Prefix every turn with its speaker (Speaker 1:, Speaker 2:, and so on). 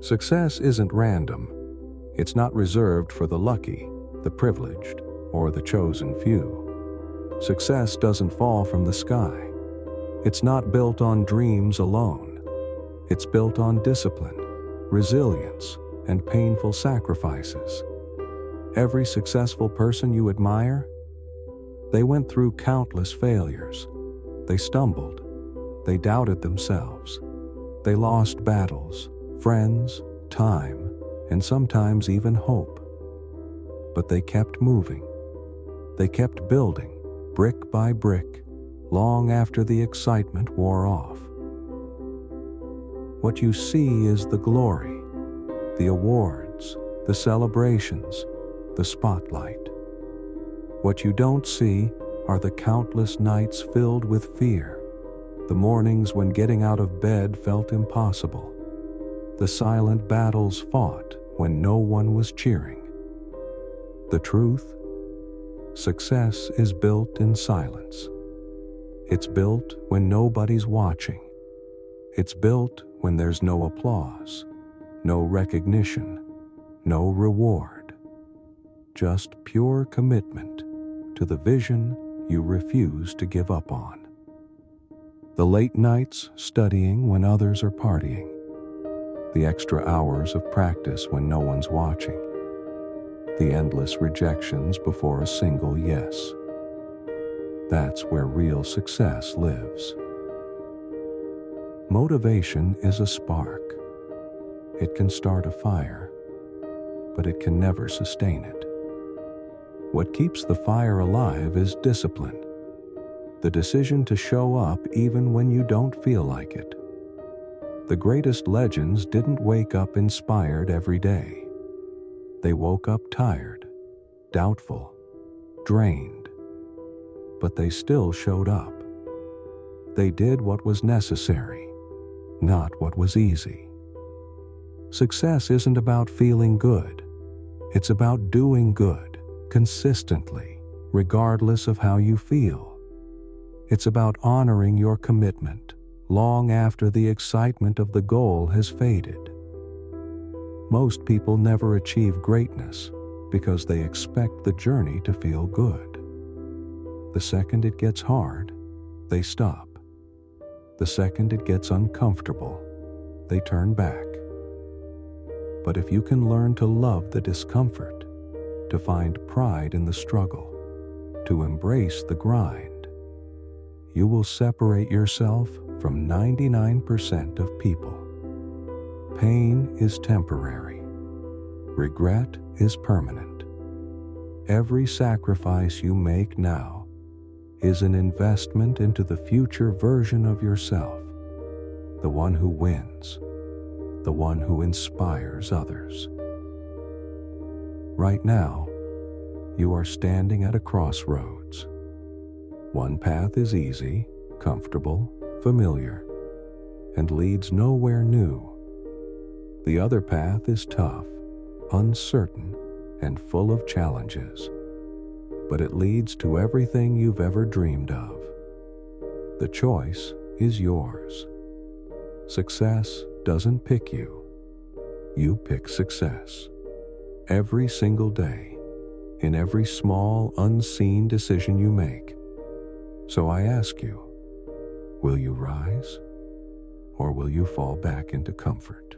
Speaker 1: Success isn't random. It's not reserved for the lucky, the privileged, or the chosen few. Success doesn't fall from the sky. It's not built on dreams alone. It's built on discipline, resilience, and painful sacrifices. Every successful person you admire, they went through countless failures. They stumbled. They doubted themselves. They lost battles, friends, time, and sometimes even hope. But they kept moving. They kept building, brick by brick, long after the excitement wore off. What you see is the glory, the awards, the celebrations, the spotlight. What you don't see are the countless nights filled with fear, the mornings when getting out of bed felt impossible, the silent battles fought when no one was cheering. The truth? Success is built in silence. It's built when nobody's watching. It's built when there's no applause, no recognition, no reward. Just pure commitment to the vision you refuse to give up on. The late nights studying when others are partying. The extra hours of practice when no one's watching. The endless rejections before a single yes. That's where real success lives. Motivation is a spark. It can start a fire, but it can never sustain it. What keeps the fire alive is discipline, the decision to show up even when you don't feel like it. The greatest legends didn't wake up inspired every day. They woke up tired, doubtful, drained, but they still showed up. They did what was necessary, not what was easy. Success isn't about feeling good. It's about doing good, consistently, regardless of how you feel. It's about honoring your commitment, long after the excitement of the goal has faded. Most people never achieve greatness because they expect the journey to feel good. The second it gets hard, they stop. The second it gets uncomfortable, they turn back. But if you can learn to love the discomfort, to find pride in the struggle, to embrace the grind, you will separate yourself from 99% of people. Pain is temporary. Regret is permanent. Every sacrifice you make now is an investment into the future version of yourself, the one who wins, the one who inspires others. Right now, you are standing at a crossroads. One path is easy, comfortable, familiar, and leads nowhere new. The other path is tough, uncertain, and full of challenges, but it leads to everything you've ever dreamed of. The choice is yours. Success doesn't pick you. You pick success. Every single day, in every small, unseen decision you make. So I ask you, will you rise, or will you fall back into comfort?